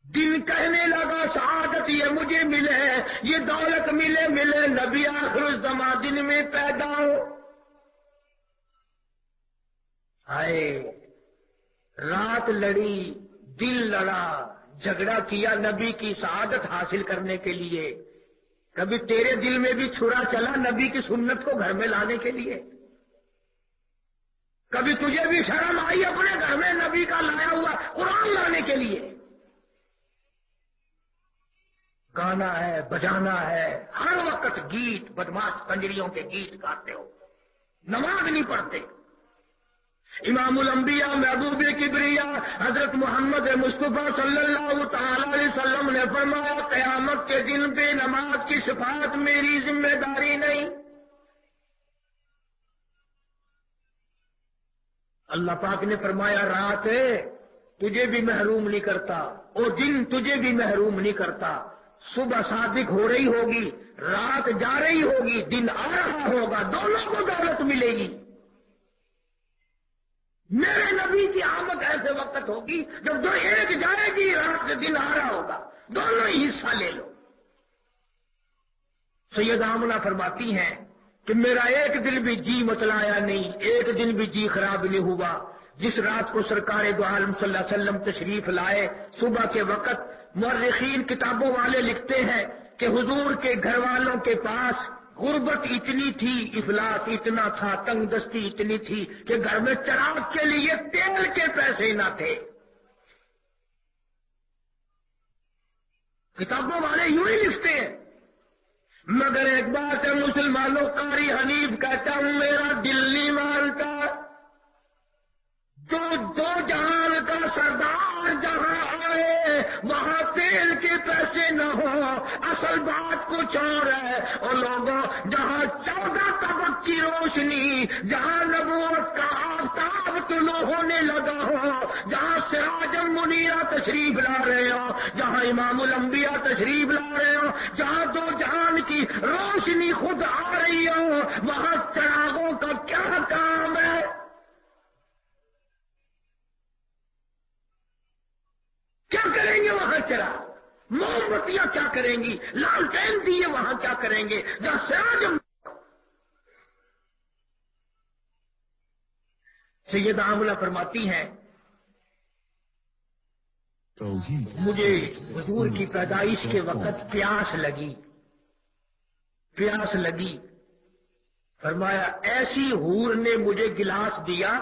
دن کہنے لگا سعادت یہ مجھے ملے، یہ دولت ملے نبی آخر الزمان دن میں پیدا ہو۔ آئے رات لڑی، دل لڑا، جھگڑا کیا نبی کی سعادت حاصل کرنے کے لیے۔ کبھی تیرے دل میں بھی چھرا چلا نبی کی سنت کو گھر میں لانے کے لیے؟ کبھی تجھے بھی شرم آئی اپنے گھر میں نبی کا لایا ہوا قرآن لانے کے لیے؟ گانا ہے، بجانا ہے، ہر وقت گیت، بدماش کنجریوں کے گیت گاتے ہو، نماز نہیں پڑھتے۔ امام الانبیاء محبوب کبریا حضرت محمد مصطفیٰ صلی اللہ تعالی علیہ وسلم نے فرمایا قیامت کے دن بے نماز کی شفاعت میری ذمہ داری نہیں۔ اللہ پاک نے فرمایا رات تجھے بھی محروم نہیں کرتا، اور دن تجھے بھی محروم نہیں کرتا، صبح صادق ہو رہی ہوگی، رات جا رہی ہوگی، دن آ رہا ہوگا، دونوں کو دولت ملے گی۔ میرے نبی کی آمد ایسے وقت ہوگی جب دو ایک جائے گی، رات سے دن آ رہا ہوگا، دونوں ہی حصہ لے لو۔ سیدہ آمنہ فرماتی ہیں کہ میرا ایک دن بھی جی متلایا نہیں، ایک دن بھی جی خراب نہیں ہوا۔ جس رات کو سرکار دو عالم صلی اللہ علیہ وسلم تشریف لائے، صبح کے وقت مورخین کتابوں والے لکھتے ہیں کہ حضور کے گھر والوں کے پاس غربت اتنی تھی، افلاس اتنا تھا، تنگ دستی اتنی تھی کہ گھر میں چراغ کے لیے تیل کے پیسے نہ تھے۔ کتابوں والے یوں ہی لکھتے ہیں مگر ایک بات ہے مسلمانوں، قاری حنیف کہتا ہوں میرا دل نہیں مانتا، جو دو جہان کا سردار جہاں آئے وہاں تیل کے پیسے نہ ہو، اصل بات کچھ اور ہے۔ اور لوگوں، جہاں 14 طبق کی روشنی، جہاں نبوت کا آفتاب طلوع ہونے لگا ہو، جہاں سراج منیرہ تشریف لا رہے ہو، جہاں امام الانبیاء تشریف لا رہے ہو، جہاں دو جہان کی روشنی خود آ رہی ہو، وہاں چراغوں کا کیا کام ہے؟ کیا کریں گے وہاں چراغ؟ موم بتیاں کیا کریں گی؟ لالٹین دیے وہاں کیا کریں گے؟ جہاں سراج سیدہ آمنہ فرماتی ہیں مجھے حضور کی پیدائش کے وقت پیاس لگی، فرمایا ایسی حور نے مجھے گلاس دیا،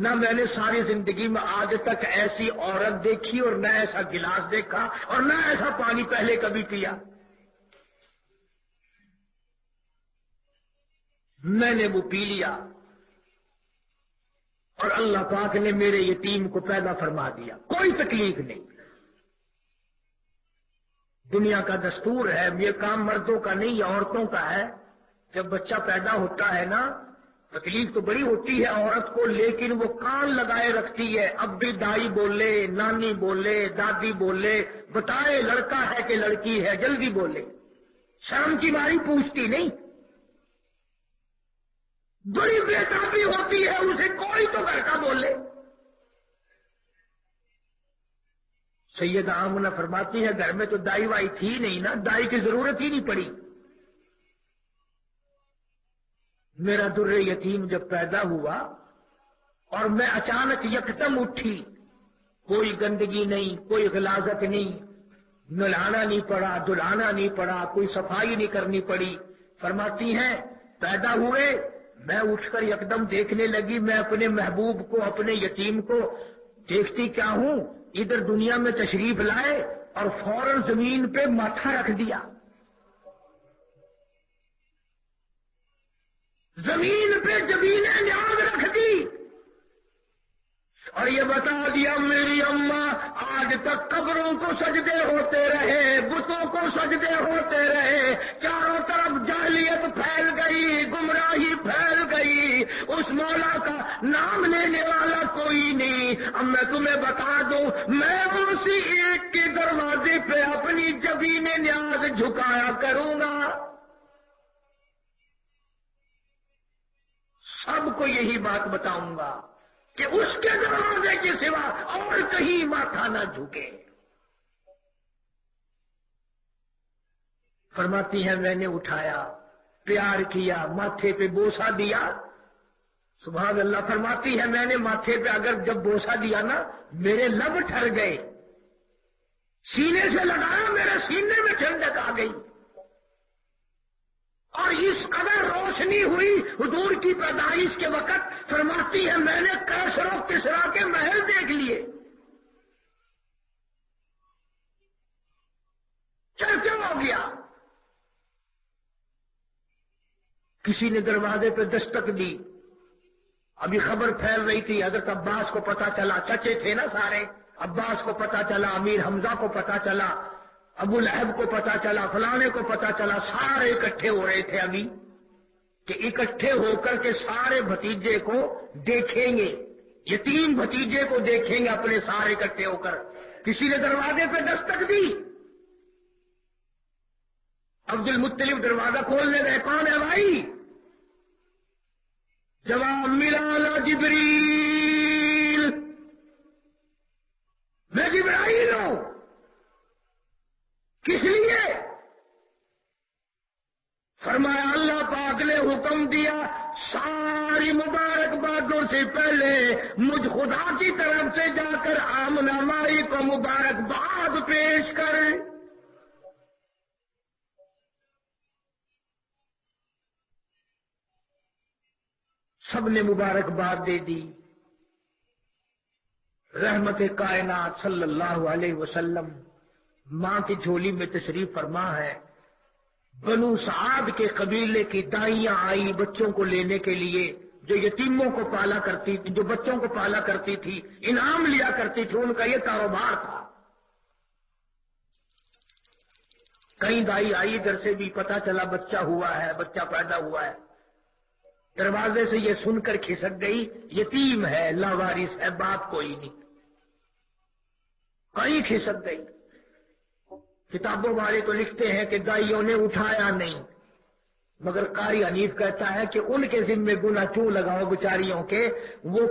نہ میں نے ساری زندگی میں آج تک ایسی عورت دیکھی اور نہ ایسا گلاس دیکھا اور نہ ایسا پانی پہلے کبھی پیا۔ میں نے وہ پی لیا اور اللہ پاک نے میرے یتیم کو پیدا فرما دیا، کوئی تکلیف نہیں۔ دنیا کا دستور ہے، یہ کام مردوں کا نہیں، یہ عورتوں کا ہے۔ جب بچہ پیدا ہوتا ہے نا، تکلیف تو بڑی ہوتی ہے عورت کو، لیکن وہ کان لگائے رکھتی ہے، اب بھی دائی بولے، نانی بولے، دادی بولے، بتائے لڑکا ہے کہ لڑکی ہے، جلدی بولے، شرم کی ماری پوچھتی نہیں۔ بڑی بےتابی ہوتی ہے اسے، کوئی تو گھر کا بولے۔ سیدہ آمنہ فرماتی ہے گھر میں تو دائی وائی تھی نہیں نا، دائی کی ضرورت ہی نہیں پڑی۔ میرا در یتیم جب پیدا ہوا اور میں اچانک یکدم اٹھی، کوئی گندگی نہیں، کوئی غلاظت نہیں، نلانا نہیں پڑا، دلانا نہیں پڑا، کوئی صفائی نہیں کرنی پڑی۔ فرماتی ہیں پیدا ہوئے، میں اٹھ کر یکدم دیکھنے لگی، میں اپنے محبوب کو، اپنے یتیم کو دیکھتی کیا ہوں، ادھر دنیا میں تشریف لائے اور فوراً زمین پہ ماتھا رکھ دیا، زمین پہ جبین نیاز رکھ دی اور یہ بتا دیا میری اماں آج تک قبروں کو سجدے ہوتے رہے، بتوں کو سجدے ہوتے رہے، چاروں طرف جاہلیت پھیل گئی، گمراہی پھیل گئی، اس مولا کا نام لینے والا کوئی نہیں۔ اب میں تمہیں بتا دوں، میں اسی ایک کے دروازے پہ اپنی جبین نیاز جھکایا کروں گا۔ سب کو یہی بات بتاؤں گا کہ اس کے دروازے کے سوا اور کہیں ماتھا نہ جھکے۔ فرماتی ہے میں نے اٹھایا، پیار کیا، ماتھے پہ بوسہ دیا، سبحان اللہ۔ فرماتی ہے میں نے ماتھے پہ اگر جب بوسہ دیا نا، میرے لب ٹھر گئے، سینے سے لگایا، میرے سینے میں ٹھنڈک آ گئی، اور اس قدر روشنی ہوئی حضور کی پیدائش کے وقت۔ فرماتی ہے میں نے کیسر و کسریٰ کے محل دیکھ لیے۔ کیسے ہو گیا؟ کسی نے دروازے پہ دستک دی، ابھی خبر پھیل رہی تھی، حضرت عباس کو پتا چلا، چچے تھے نا سارے، عباس کو پتا چلا، امیر حمزہ کو پتا چلا، ابو لہب کو پتا چلا، فلانے کو پتا چلا، سارے اکٹھے ہو رہے تھے ابھی کہ اکٹھے ہو کر کے سارے بھتیجے کو دیکھیں گے، یتیم بھتیجے کو دیکھیں گے اپنے سارے اکٹھے ہو کر۔ کسی نے دروازے پہ دستک دی، عبد المطلب دروازہ کھولنے گئے، کون ہے بھائی؟ جواب ملا لا جبریل، میں جبرائیل ہوں۔ کس لیے؟ فرمایا اللہ پاک نے حکم دیا ساری مبارکبادوں سے پہلے مجھ خدا کی طرف سے جا کر آمنہ مائی کو مبارکباد پیش کر۔ سب نے مبارکباد دے دی۔ رحمت کائنات صلی اللہ علیہ وسلم ماں کی جھولی میں تشریف فرما ہے۔ بنو سعد کے قبیلے کی دائیاں آئی بچوں کو لینے کے لیے، جو یتیموں کو پالا کرتی تھی، جو بچوں کو پالا کرتی تھی، انعام لیا کرتی تھی، ان کا یہ کاروبار تھا۔ کئی دائی آئی ادھر سے بھی، پتا چلا بچہ ہوا ہے، بچہ پیدا ہوا ہے، دروازے سے یہ سن کر کھسک گئی، یتیم ہے، لاوارث ہے، باپ کوئی نہیں، کہیں کھسک گئی۔ کتابوں والے تو لکھتے ہیں کہ دائیوں نے اٹھایا نہیں، مگر قاری حنیف کہتا ہے کہ ان کے ذمے گناہ کیوں لگاؤ بیچاریوں کے، وہ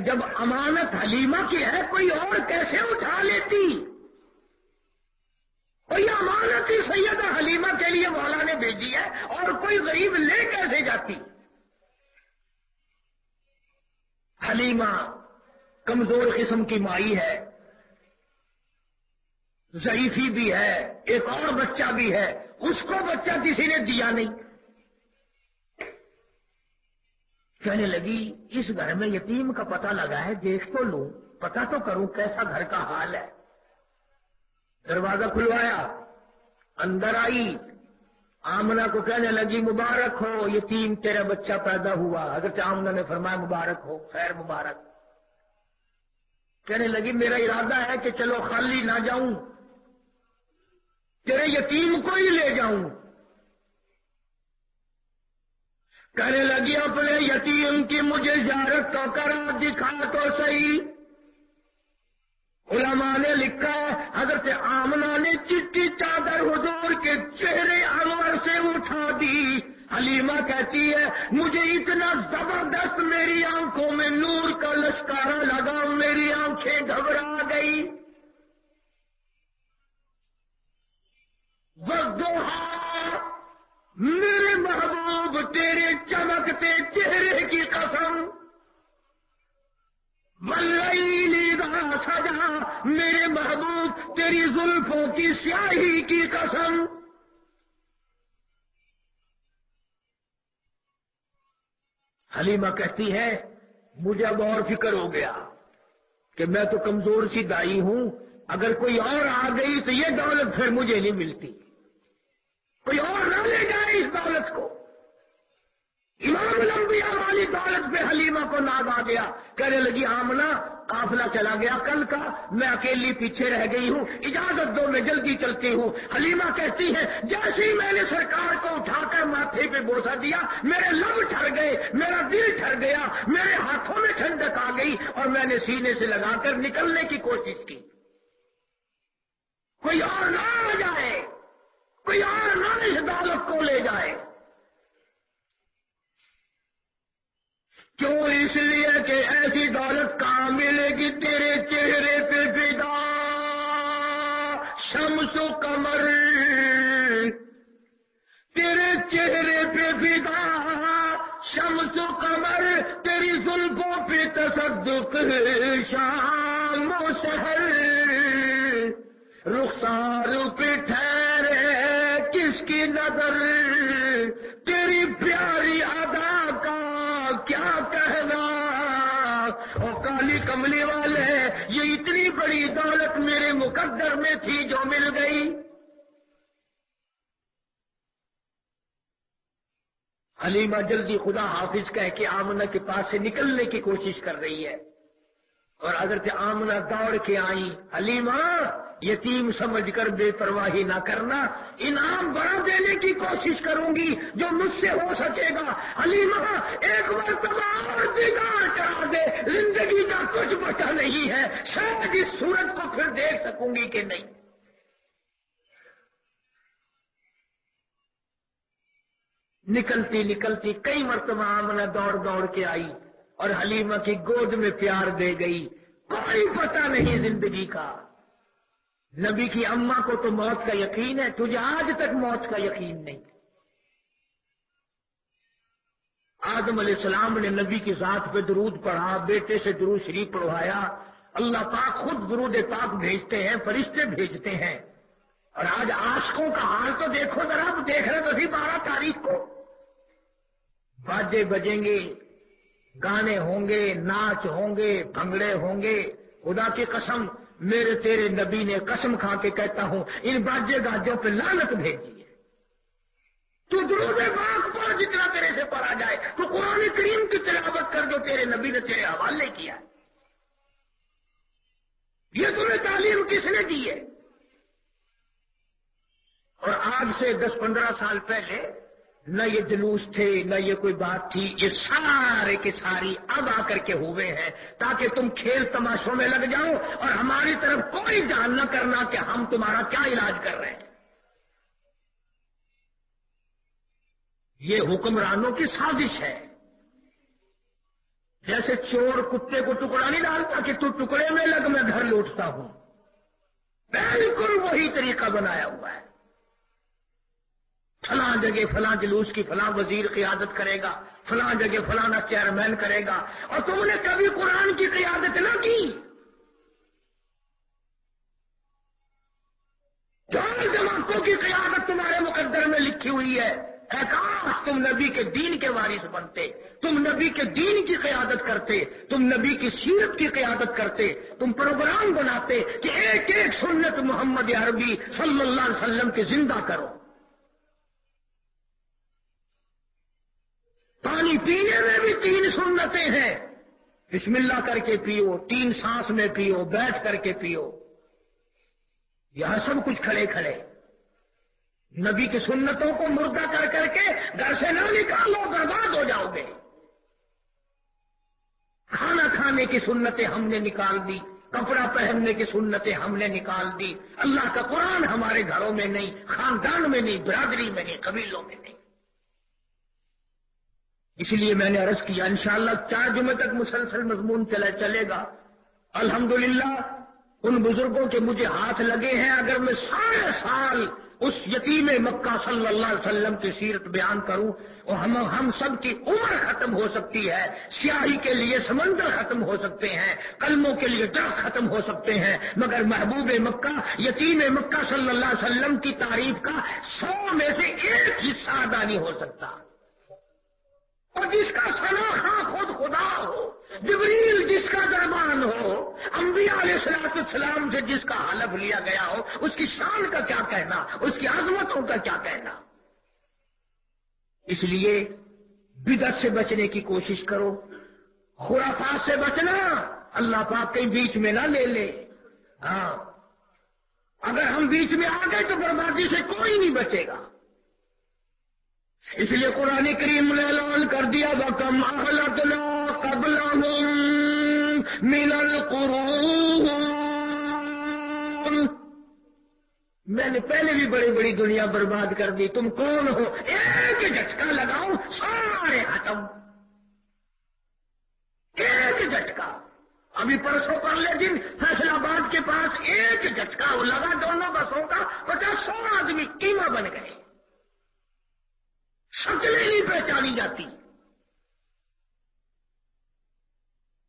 جب امانت حلیمہ کی ہے کوئی اور کیسے اٹھا لیتی؟ کوئی امانت ہی سیدہ حلیمہ کے لیے مولا نے بھیجی ہے اور کوئی غریب لے کیسے جاتی؟ حلیمہ کمزور قسم کی مائی ہے، ضعیفی بھی ہے، ایک اور بچہ بھی ہے، اس کو بچہ کسی نے دیا نہیں۔ کہنے لگی اس گھر میں یتیم کا پتہ لگا ہے، دیکھ تو لوں، پتہ تو کروں کیسا گھر کا حال ہے۔ دروازہ کھلوایا، اندر آئی، آمنہ کو کہنے لگی مبارک ہو یتیم تیرا بچہ پیدا ہوا۔ حضرت آمنہ نے فرمایا مبارک ہو، خیر مبارک۔ کہنے لگی میرا ارادہ ہے کہ چلو خالی نہ جاؤں، تیرے یتیم کو ہی لے جاؤں۔ کہنے لگی اپنے یتیم کی مجھے زیارت تو کرا، دکھا تو صحیح۔ علماء نے لکھا حضرت آمنہ نے چٹی چادر حضور کے چہرے انور سے اٹھا دی۔ حلیمہ کہتی ہے مجھے اتنا زبردست میری آنکھوں میں نور کا لشکارہ لگا، میری آنکھیں گھبرا گئی۔ والضحیٰ، میرے محبوب تیرے چمکتے چہرے کی قسم، واللیل اذا سجا، میرے محبوب تیری زلفوں کی سیاہی کی قسم۔ حلیمہ کہتی ہے مجھے اب اور فکر ہو گیا کہ میں تو کمزور سی دائی ہوں، اگر کوئی اور آ گئی تو یہ دولت پھر مجھے نہیں ملتی، کوئی اور نہ لے جائے اس دولت کو۔ امام الانبیاء والی دولت پہ حلیمہ کو ناز آ گیا۔ کہنے لگی آمنہ قافلہ چلا گیا کل کا، میں اکیلی پیچھے رہ گئی ہوں، اجازت دو میں جلدی چلتی ہوں۔ حلیمہ کہتی ہے جیسے ہی میں نے سرکار کو اٹھا کر ماتھے پہ بوسہ دیا میرے لب ٹھر گئے، میرا دل ٹھر گیا، میرے ہاتھوں میں ٹھنڈک آ گئی اور میں نے سینے سے لگا کر نکلنے کی کوشش کی، کوئی اور نہ آ جائے، کوئی اور نہ اس دولت کو لے جائے۔ کیوں؟ اس لیے کہ ایسی دولت کہاں ملے گی تیرے چہرے پہ فدا شمس و قمر، تیرے چہرے پہ فدا شمس و قمر، تیری زلفوں پہ تصدق شام و سحر، رخسار پہ ٹھہرے کس کی نظر، تیری پیاری ادا کا کیا کہنا۔ اور کالی کملی والے یہ اتنی بڑی دولت میرے مقدر میں تھی جو مل گئی۔ حلیمہ جلدی خدا حافظ کہہ کے آمنہ کے پاس سے نکلنے کی کوشش کر رہی ہے، اور حضرت آمنہ دوڑ کے آئیں، حلیمہ یتیم سمجھ کر بے پرواہی نہ کرنا، انعام بڑا دینے کی کوشش کروں گی جو مجھ سے ہو سکے گا۔ حلیمہ ایک مرتبہ اور دیدار کرا دے، زندگی کا کچھ بچا نہیں ہے، شاید اس صورت کو پھر دیکھ سکوں گی کہ نہیں۔ نکلتی نکلتی کئی مرتبہ آمنہ دوڑ دوڑ کے آئی اور حلیمہ کی گود میں پیار دے گئی۔ کوئی پتہ نہیں زندگی کا۔ نبی کی اماں کو تو موت کا یقین ہے، تجھے آج تک موت کا یقین نہیں۔ آدم علیہ السلام نے نبی کی ذات پہ درود پڑھا، بیٹے سے درود شریف پڑھوایا، اللہ پاک خود درود پاک بھیجتے ہیں، فرشتے بھیجتے ہیں۔ اور آج عاشقوں کا حال تو دیکھو ذرا، دیکھ رہے تو 12 تاریخ کو باجے بجیں گے، گانے ہوں گے، ناچ ہوں گے، بھنگڑے ہوں گے۔ خدا کی قسم میرے تیرے نبی نے قسم کھا کے کہتا ہوں ان باجے گاجوں پہ لعنت بھیجی ہے۔ تو درود پاک پڑھ جتنا تیرے سے پڑھا جائے، تو قرآن کریم کی تلاوت کر جو تیرے نبی نے تیرے حوالے کیا. یہ تمہیں تعلیم کس نے دی ہے؟ اور آج سے 10-15 سال پہلے نہ یہ جلوس تھے، نہ یہ کوئی بات تھی، یہ سارے کے ساری اب آ کر کے ہوئے ہیں تاکہ تم کھیل تماشوں میں لگ جاؤ اور ہماری طرف کوئی دھیان نہ کرنا کہ ہم تمہارا کیا علاج کر رہے ہیں. یہ حکمرانوں کی سازش ہے. جیسے چور کتے کو ٹکڑا نہیں ڈالتا کہ تو ٹکڑے میں لگ میں گھر لوٹتا ہوں، بالکل وہی طریقہ بنایا ہوا ہے. فلاں جگہ فلاں جلوس کی فلاں وزیر قیادت کرے گا، فلاں جگہ فلانا چیئرمین کرے گا، اور تم نے کبھی قرآن کی قیادت نہ کی. جان جماعتوں کی قیادت تمہارے مقدر میں لکھی ہوئی ہے. اے کاش تم نبی کے دین کے وارث بنتے، تم نبی کے دین کی قیادت کرتے، تم نبی کی سیرت کی قیادت کرتے، تم پروگرام بناتے کہ ایک ایک سنت محمد عربی صلی اللہ علیہ وسلم کی زندہ کرو. پانی پینے میں بھی 3 سنتیں ہیں. بسم اللہ کر کے پیو، 3 سانس میں پیو، بیٹھ کر کے پیو. یہاں سب کچھ کھڑے کھڑے. نبی کی سنتوں کو مردہ کر کر کے گھر سے نہ نکالو، برباد ہو جاؤ گے. کھانا کھانے کی سنتیں ہم نے نکال دی، کپڑا پہننے کی سنتیں ہم نے نکال دی. اللہ کا قرآن ہمارے گھروں میں نہیں، خاندان میں نہیں، برادری میں نہیں، قبیلوں میں نہیں. اس لیے میں نے عرض کیا انشاءاللہ 4 جمعے تک مسلسل مضمون چلے گا. الحمدللہ ان بزرگوں کے مجھے ہاتھ لگے ہیں. اگر میں سارے سال اس یتیم مکہ صلی اللہ علیہ وسلم کی سیرت بیان کروں اور ہم سب کی عمر ختم ہو سکتی ہے. سیاہی کے لیے سمندر ختم ہو سکتے ہیں، کلموں کے لیے درخت ختم ہو سکتے ہیں، مگر محبوب مکہ یتیم مکہ صلی اللہ علیہ وسلم کی تعریف کا 100 میں سے 1 حصہ ادا نہیں ہو سکتا. اور جس کا ثنا خواہ خود خدا ہو، جبریل جس کا دربان ہو، انبیاء علیہ السلام سے جس کا حلف لیا گیا ہو، اس کی شان کا کیا کہنا، اس کی عظمتوں کا کیا کہنا. اس لیے بدعت سے بچنے کی کوشش کرو، خرافات سے بچنا. اللہ پاک کہیں بیچ میں نہ لے لے. ہاں اگر ہم بیچ میں آ گئے تو بربادی سے کوئی نہیں بچے گا. اس لیے قرآن کریم نے اعلان کر دیا وَكَمْ أَهْلَكْنَا قَبْلَهُم مِّنَ الْقُرُونِ. میں نے پہلے بھی بڑی بڑی دنیا برباد کر دی. تم کون ہو؟ ایک جھٹکا لگاؤ سارے ختم. ایک جھٹکا. ابھی پرسوں پرلے دن فیصل آباد کے پاس ایک جھٹکا لگا، دونوں بسوں کا 50-100 آدمی قیمہ بن گئے. شکلیں نہیں پہچانی جاتی.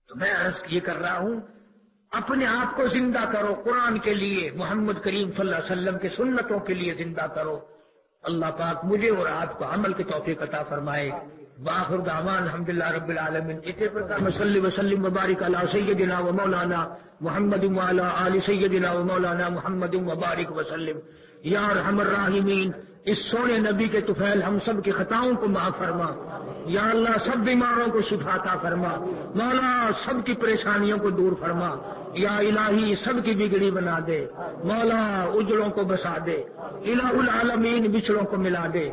تو میں عرض یہ کر رہا ہوں اپنے آپ کو زندہ کرو قرآن کے لیے، محمد کریم صلی اللہ علیہ وسلم کے سنتوں کے لیے زندہ کرو. اللہ پاک مجھے اور آپ کو عمل کی توفیق عطا فرمائے. وآخر دعوان الحمدللہ رب العالمین. اسی پرکار صلی وسلم وبارک علی سیدنا و مولانا محمد وعلی آل سیدنا و مولانا محمد وبارک وسلم. یا ارحم الراحمین، اس سونے نبی کے طفیل ہم سب کی خطاؤں کو معاف فرما. یا اللہ سب بیماروں کو شفا عطا فرما. مولا سب کی پریشانیوں کو دور فرما. یا الہی سب کی بگڑی بنا دے. مولا اجڑوں کو بسا دے. الہ العالمین بچڑوں کو ملا دے.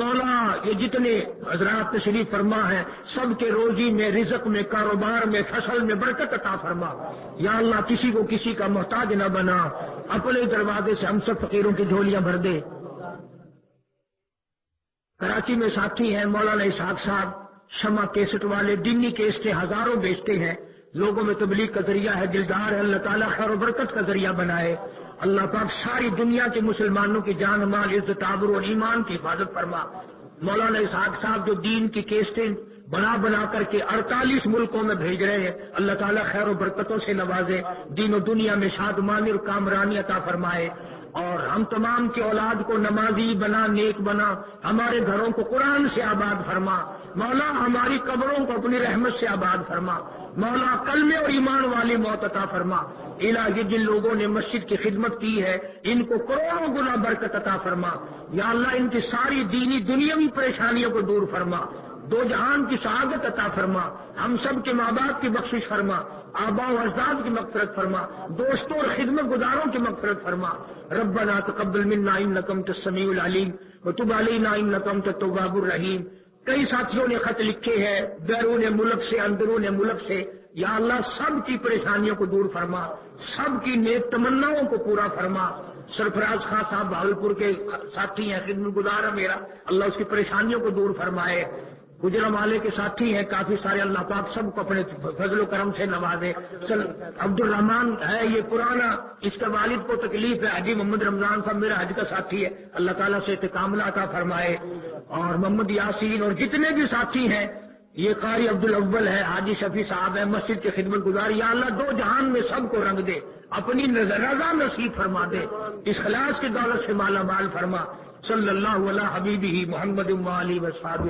مولا یہ جتنے حضرات تشریف فرما ہیں سب کے روزی میں، رزق میں، کاروبار میں، فصل میں برکت عطا فرما. یا اللہ کسی کو کسی کا محتاج نہ بنا. اپنے دروازے سے ہم سب فقیروں کی جھولیاں بھر دے. کراچی میں ساتھی ہیں مولانا اسحاق صاحب، شمع کیسٹ والے، دینی کیسٹیں ہزاروں بیچتے ہیں، لوگوں میں تبلیغ کا ذریعہ ہے. دلدار ہے، اللہ تعالیٰ خیر و برکت کا ذریعہ بنائے. اللہ پاک ساری دنیا کے مسلمانوں کی جان مال عزت آبرو اور ایمان کی حفاظت فرما. مولانا اسحاق صاحب جو دین کی کیسٹیں بنا کر کے 48 ملکوں میں بھیج رہے ہیں، اللہ تعالیٰ خیر و برکتوں سے نوازے، دین و دنیا میں شادمانی اور کامرانی عطا فرمائے. اور ہم تمام کی اولاد کو نمازی بنا، نیک بنا، ہمارے گھروں کو قرآن سے آباد فرما، مولا ہماری قبروں کو اپنی رحمت سے آباد فرما، مولا کلمے اور ایمان والی موت عطا فرما، الہی جن لوگوں نے مسجد کی خدمت کی ہے ان کو کروڑوں گنا برکت عطا فرما، یا اللہ ان کی ساری دینی دنیاوی پریشانیوں کو دور فرما، دو جہان کی سعادت عطا فرما، ہم سب کے ماں باپ کی بخشش فرما، آباء و اجداد کی مغفرت فرما، دوستوں اور خدمت گزاروں کی مغفرت فرما، ربنا تقبل منا انک انت السمیع العلیم وتب علینا انک انت التواب الرحیم۔ کئی ساتھیوں نے خط لکھے ہیں بیرون ملک سے، اندرون ملک سے، یا اللہ سب کی پریشانیوں کو دور فرما، سب کی نیک تمناؤں کو پورا فرما۔ سرفراز خان صاحب بھاولپور کے ساتھی ہیں، خدمت گزار ہے میرا، اللہ اس کی پریشانیوں کو دور فرمائے۔ گجرا والے کے ساتھی ہیں کافی سارے، اللہ پاک سب کو اپنے فضل و کرم سے نوازے۔ عبد الرحمان ہے یہ پرانا، اس کے والد کو تکلیف ہے، حاجی محمد رمضان صاحب میرا حج کا ساتھی ہے، اللہ تعالیٰ سے استقامت عطا فرمائے۔ اور محمد یاسین اور جتنے بھی ساتھی ہیں، یہ قاری عبد الاول ہے، حاجی شفیع صاحب ہے، مسجد کی خدمت گزار، یا اللہ دو جہان میں سب کو رنگ دے، اپنی رضا نصیب فرما دے، اخلاص کی دولت سے مالا مال فرما۔ صلی اللہ علیہ حبیبہ محمد و آلہ و صحبہ